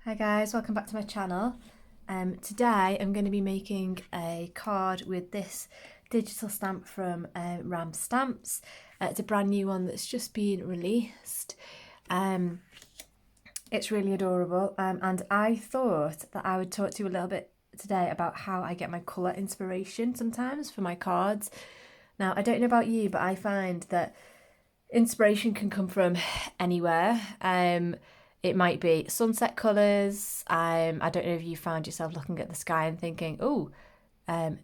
Hi guys, welcome back to my channel. Today I'm going to be making a card with this digital stamp from Ram Stamps. It's a brand new one that's just been released. It's really adorable, and I thought that I would talk to you a little bit today about how I get my colour inspiration sometimes for my cards. Now, I don't know about you, but I find that inspiration can come from anywhere. It might be sunset colours. I don't know if you found yourself looking at the sky and thinking, oh,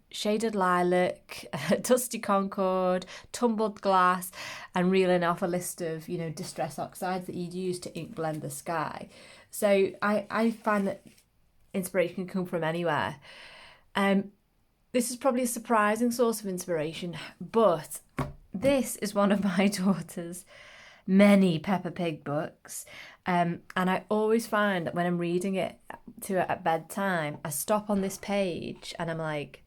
shaded lilac, dusty Concord, tumbled glass, and reeling off a list of, distress oxides that you'd use to ink blend the sky. So I find that inspiration can come from anywhere. This is probably a surprising source of inspiration, but this is one of my daughter's many Peppa Pig books, and I always find that when I'm reading it to her at bedtime, I stop on this page and I'm like,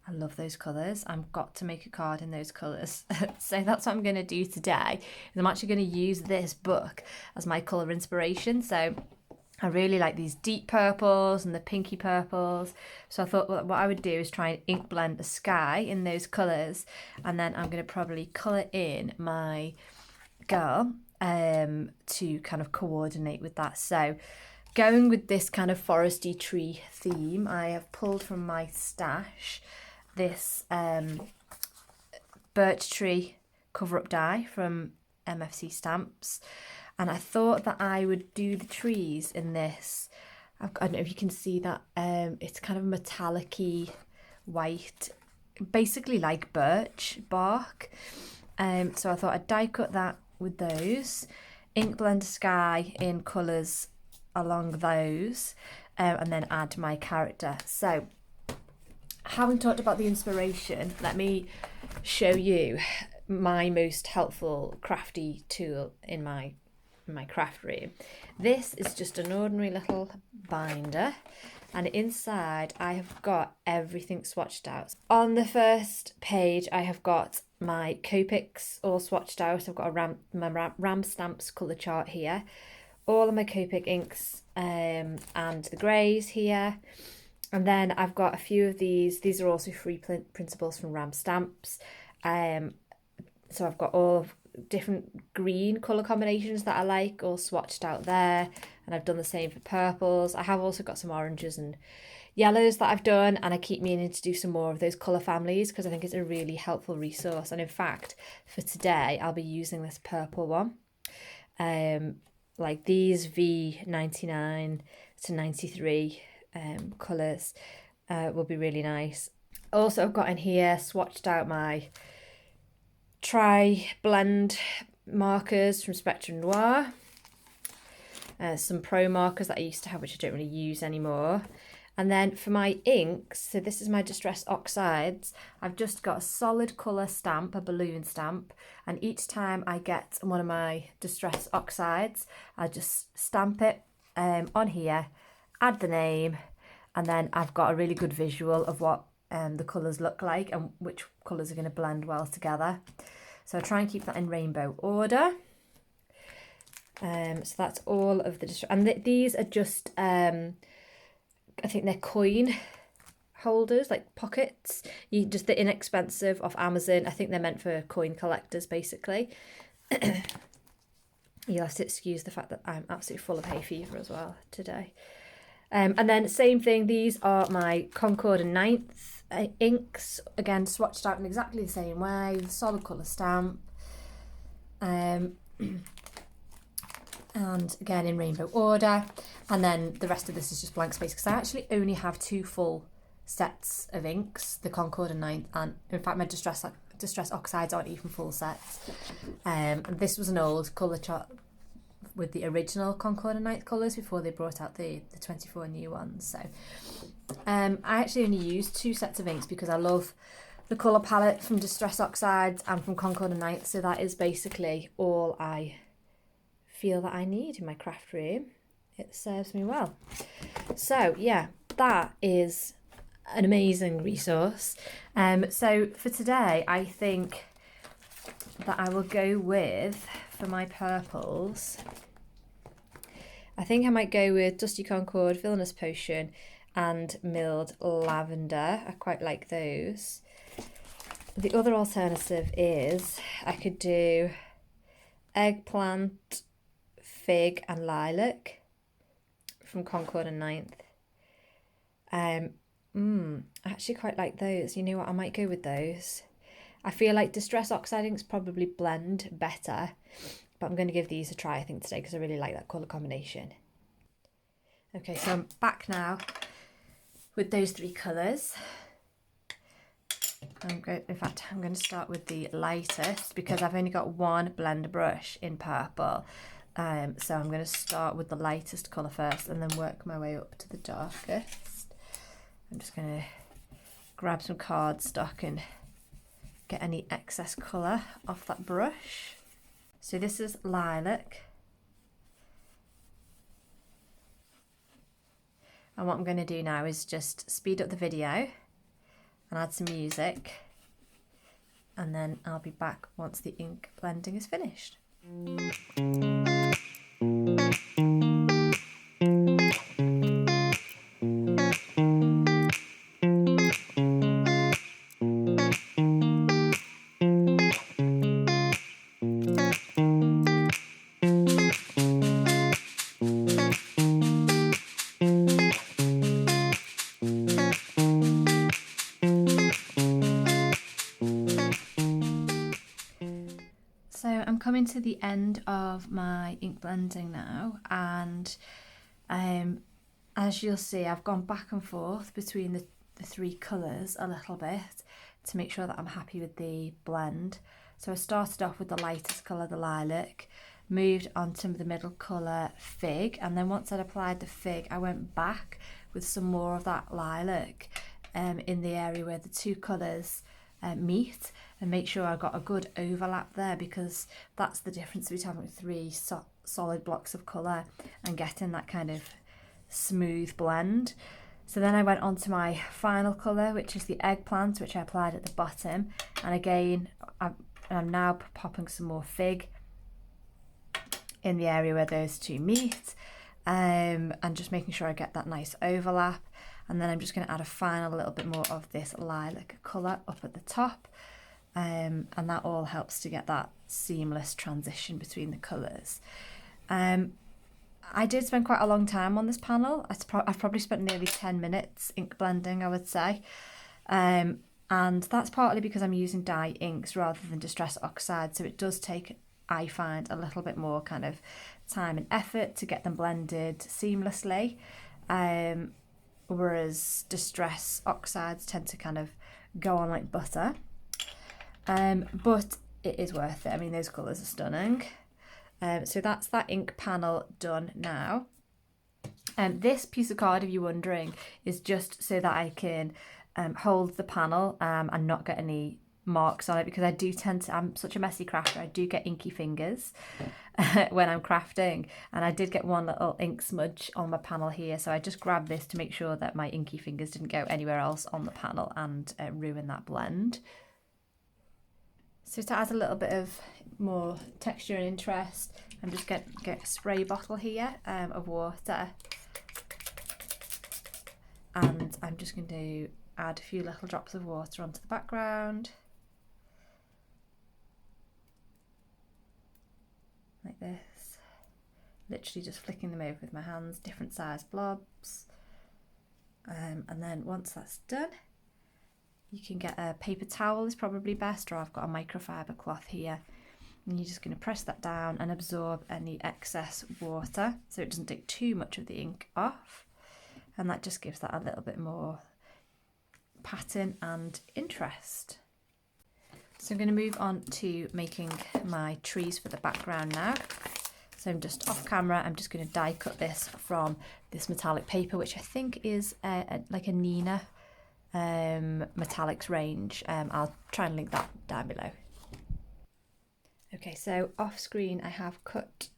I love those colours. I've got to make a card in those colours. So that's what I'm going to do today. I'm actually going to use this book as my colour inspiration. So I really like these deep purples and the pinky purples. So I thought what I would do is try and ink blend the sky in those colours, and then I'm going to probably colour in my girl to kind of coordinate with that. So going with this kind of foresty tree theme, I have pulled from my stash this birch tree cover-up die from MFC Stamps, and I thought that I would do the trees in this. I don't know if you can see that, it's kind of metallic-y white, basically like birch bark. So I thought I'd die cut that with those, ink blend sky in colours along those, and then add my character. So having talked about the inspiration, let me show you my most helpful crafty tool in my craft room. This is just an ordinary little binder, and inside I have got everything swatched out. On the first page I have got my Copics all swatched out. I've got my Ram Stamps colour chart here, all of my Copic inks, and the greys here. And then I've got a few of these are also free principles from Ram Stamps. So I've got all of different green colour combinations that I like all swatched out there, and I've done the same for purples. I have also got some oranges and yellows that I've done, and I keep meaning to do some more of those colour families because I think it's a really helpful resource. And in fact, for today I'll be using this purple one. Like these V99 to 93 colours will be really nice. Also, I've got in here swatched out my blend markers from Spectrum Noir, some pro markers that I used to have which I don't really use anymore. And then for my inks, so this is my Distress Oxides, I've just got a solid colour stamp, a balloon stamp, and each time I get one of my Distress Oxides, I just stamp it on here, add the name, and then I've got a really good visual of what the colours look like and which colours are going to blend well together. So I try and keep that in rainbow order. So that's all of the and these are just I think they're coin holders, like pockets. They're inexpensive off Amazon. I think they're meant for coin collectors basically. You'll have to excuse the fact that I'm absolutely full of hay fever as well today. And then same thing, these are my Concord and 9th inks, again swatched out in exactly the same way, with a solid colour stamp, and again in rainbow order. And then the rest of this is just blank space because I actually only have 2 full sets of inks, the Concord and 9th, and in fact my Distress Oxides aren't even full sets. And this was an old colour chart with the original Concord and 9th colours before they brought out the 24 new ones. So I actually only use 2 sets of inks because I love the colour palette from Distress Oxides and from Concord and 9th, so that is basically all I feel that I need in my craft room. It serves me well. So yeah, that is an amazing resource. So for today I think that I will go with, for my purples, I think I might go with Dusty Concord, Villainous Potion and Milled Lavender. I quite like those. The other alternative is I could do Eggplant, Fig and Lilac from Concord and Ninth. I actually quite like those. You know what, I might go with those. I feel like Distress Oxide inks probably blend better, but I'm going to give these a try, I think, today because I really like that colour combination. Okay, so I'm back now with those three colours. I'm going to start with the lightest because I've only got one blender brush in purple. So I'm going to start with the lightest colour first and then work my way up to the darkest. I'm just going to grab some cardstock and get any excess colour off that brush. So this is Lilac. And what I'm going to do now is just speed up the video and add some music, and then I'll be back once the ink blending is finished. So I'm coming to the end of my ink blending now, and as you'll see, I've gone back and forth between the three colours a little bit to make sure that I'm happy with the blend. So I started off with the lightest colour, the Lilac, moved on to the middle colour, Fig, and then once I'd applied the Fig, I went back with some more of that Lilac in the area where the two colours meet, and make sure I got a good overlap there, because that's the difference between having three solid blocks of colour and getting that kind of smooth blend. So then I went on to my final colour, which is the Eggplant, which I applied at the bottom, and again I'm now popping some more Fig in the area where those two meet, and just making sure I get that nice overlap. And then I'm just going to add a final little bit more of this Lilac colour up at the top, and that all helps to get that seamless transition between the colours. I did spend quite a long time on this panel. I've probably spent nearly 10 minutes ink blending, I would say. And that's partly because I'm using dye inks rather than Distress Oxide, so it does take, I find, a little bit more kind of time and effort to get them blended seamlessly. Whereas Distress Oxides tend to kind of go on like butter. But it is worth it. I mean, those colours are stunning. So that's that ink panel done now. This piece of card, if you're wondering, is just so that I can hold the panel and not get any marks on it, because I do tend to, I'm such a messy crafter, I do get inky fingers when I'm crafting, and I did get one little ink smudge on my panel here, so I just grabbed this to make sure that my inky fingers didn't go anywhere else on the panel and ruin that blend. So to add a little bit of more texture and interest, I'm just get a spray bottle here of water, and I'm just going to add a few little drops of water onto the background like this, literally just flicking them over with my hands, different size blobs, and then once that's done, you can get a paper towel is probably best, or I've got a microfiber cloth here, and you're just going to press that down and absorb any excess water so it doesn't take too much of the ink off, and that just gives that a little bit more pattern and interest. So I'm going to move on to making my trees for the background now. So I'm just off camera, I'm just going to die cut this from this metallic paper, which I think is like a Neenah metallics range. I'll try and link that down below. Okay, so off screen I have cut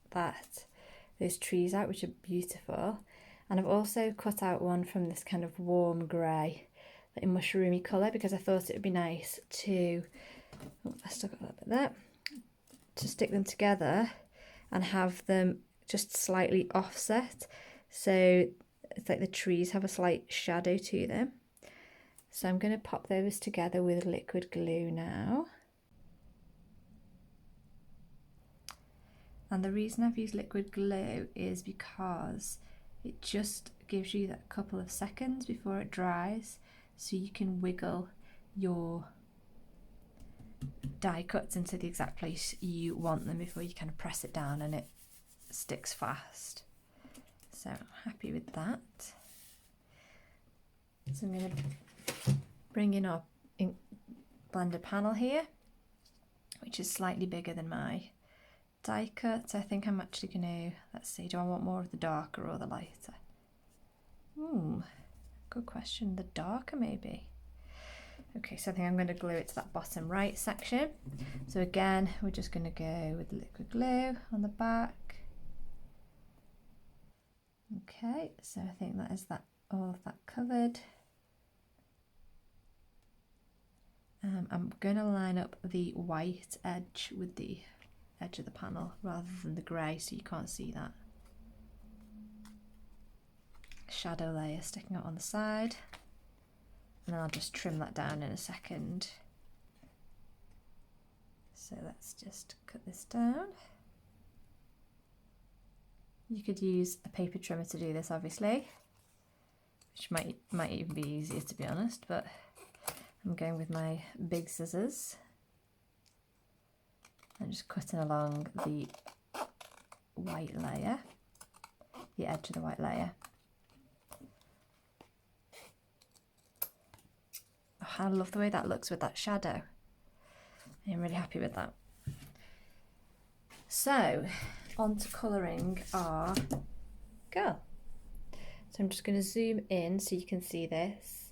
those trees out, which are beautiful, and I've also cut out one from this kind of warm grey, like mushroomy colour, because I thought it would be nice to, I stuck a little bit there, to stick them together and have them just slightly offset. So it's like the trees have a slight shadow to them. So I'm going to pop those together with liquid glue now. And the reason I've used liquid glue is because it just gives you that couple of seconds before it dries, so you can wiggle your die cuts into the exact place you want them before you kind of press it down and it sticks fast. So I'm happy with that. So I'm going to bring in our ink blender panel here, which is slightly bigger than my die cut. So I think I'm actually going to, let's see, do I want more of the darker or the lighter? Good question. The darker maybe. Okay, so I think I'm going to glue it to that bottom right section. So again, we're just going to go with liquid glue on the back. Okay, so I think that is that, all of that covered. I'm going to line up the white edge with the edge of the panel rather than the grey, so you can't see that shadow layer sticking out on the side. And then I'll just trim that down in a second. So let's just cut this down. You could use a paper trimmer to do this, obviously, which might even be easier, to be honest, but I'm going with my big scissors. I'm just cutting along the white layer, the edge of the white layer. Oh, I love the way that looks with that shadow. I'm really happy with that. So, on to colouring our girl. So I'm just going to zoom in so you can see this.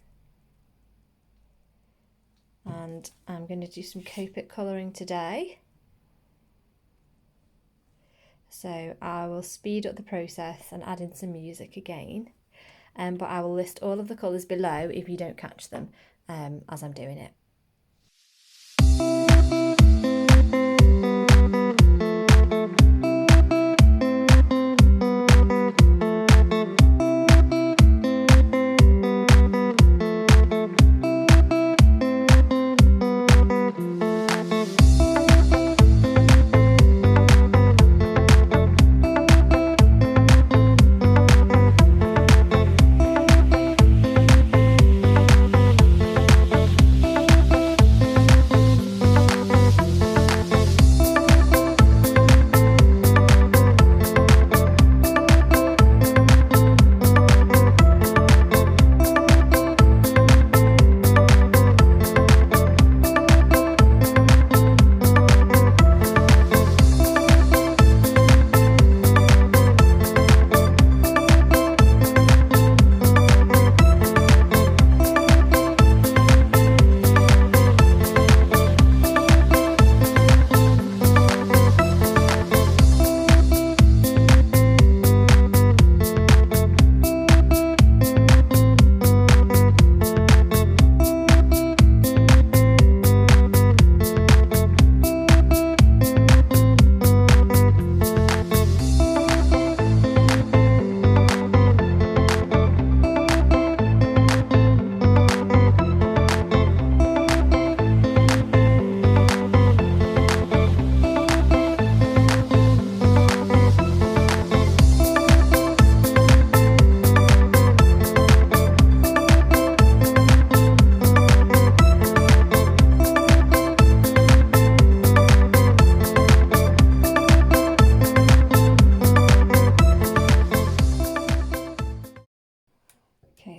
And I'm going to do some Copic colouring today. So I will speed up the process and add in some music again. But I will list all of the colours below if you don't catch them as I'm doing it.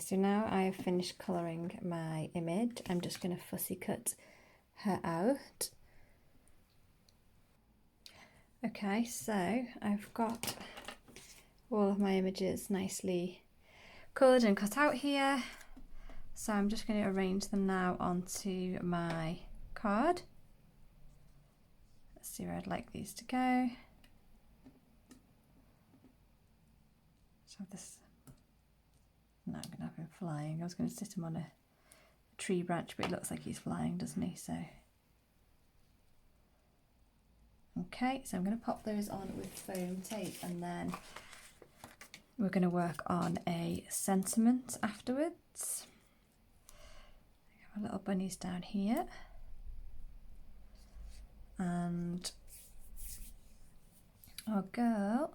So now I have finished colouring my image. I'm just going to fussy cut her out. Okay, so I've got all of my images nicely coloured and cut out here. So I'm just going to arrange them now onto my card. Let's see where I'd like these to go. So this. No, I'm going to have him flying. I was going to sit him on a tree branch, but it looks like he's flying, doesn't he? So Okay, so I'm going to pop those on with foam tape, and then we're going to work on a sentiment afterwards. Our little bunnies down here, and our girl,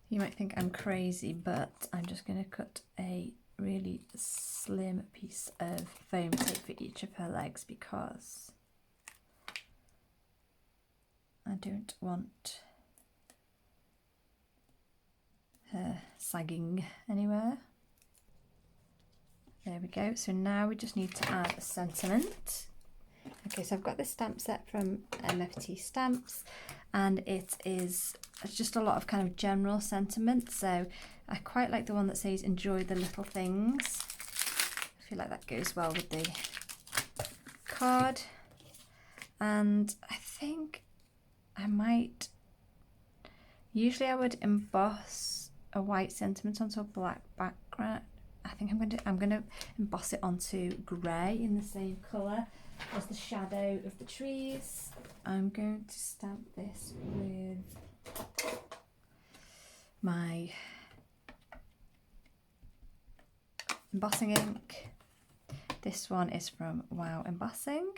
you might think I'm crazy, but I'm just going to cut a really slim piece of foam tape for each of her legs because I don't want her sagging anywhere. There we go. So now we just need to add a sentiment. Okay, so I've got this stamp set from MFT Stamps, and it's just a lot of kind of general sentiments. So I quite like the one that says enjoy the little things. I feel like that goes well with the card. And I think I might, usually I would emboss a white sentiment onto a black background. I think I'm going to emboss it onto grey in the same colour as the shadow of the trees. I'm going to stamp this with my embossing ink. This one is from Wow Embossing,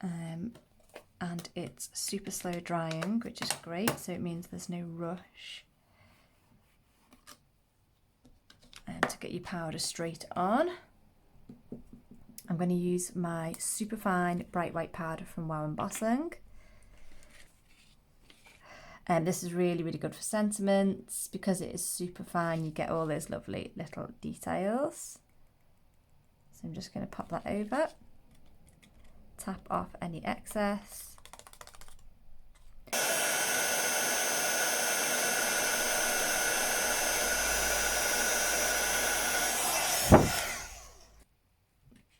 and it's super slow drying, which is great, so it means there's no rush to get your powder straight on. I'm going to use my super fine bright white powder from Wow Embossing. And this is really, really good for sentiments because it is super fine. You get all those lovely little details. So I'm just going to pop that over, tap off any excess.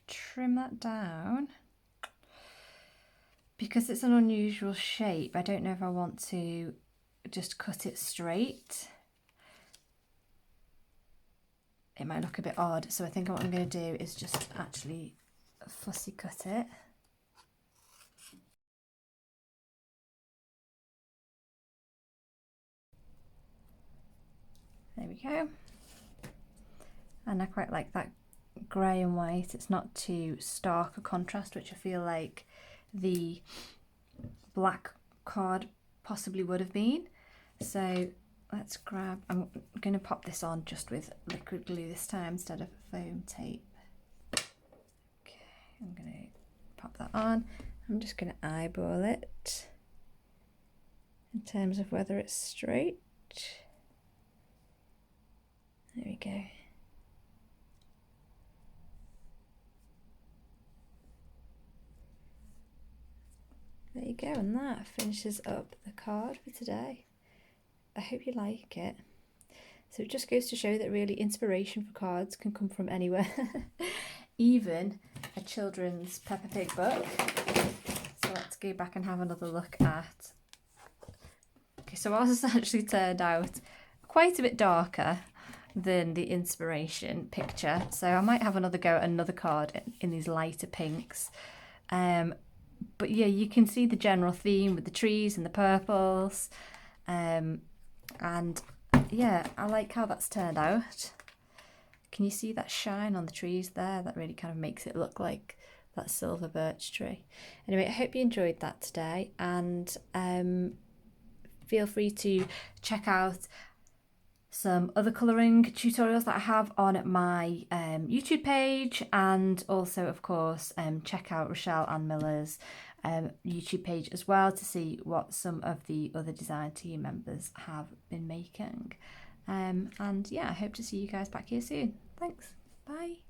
Trim that down. Because it's an unusual shape, I don't know if I want to just cut it straight. It might look a bit odd, so I think what I'm going to do is just actually fussy cut it. There we go. And I quite like that grey and white. It's not too stark a contrast, which I feel like the black card possibly would have been. So let's grab, I'm going to pop this on just with liquid glue this time instead of foam tape. Okay, I'm going to pop that on. I'm just going to eyeball it in terms of whether it's straight. There we go. There you go, and that finishes up the card for today. I hope you like it. So it just goes to show that really inspiration for cards can come from anywhere, even a children's Peppa Pig book. So let's go back and have another look at. Okay, so ours has actually turned out quite a bit darker than the inspiration picture. So I might have another go at another card in these lighter pinks. But yeah, you can see the general theme with the trees and the purples. And yeah, I like how that's turned out. Can you see that shine on the trees there? That really kind of makes it look like that silver birch tree. Anyway, I hope you enjoyed that today, and feel free to check out some other colouring tutorials that I have on my YouTube page, and also of course check out Rachelle Anne Miller's YouTube page as well to see what some of the other design team members have been making. And yeah, I hope to see you guys back here soon. Thanks, bye.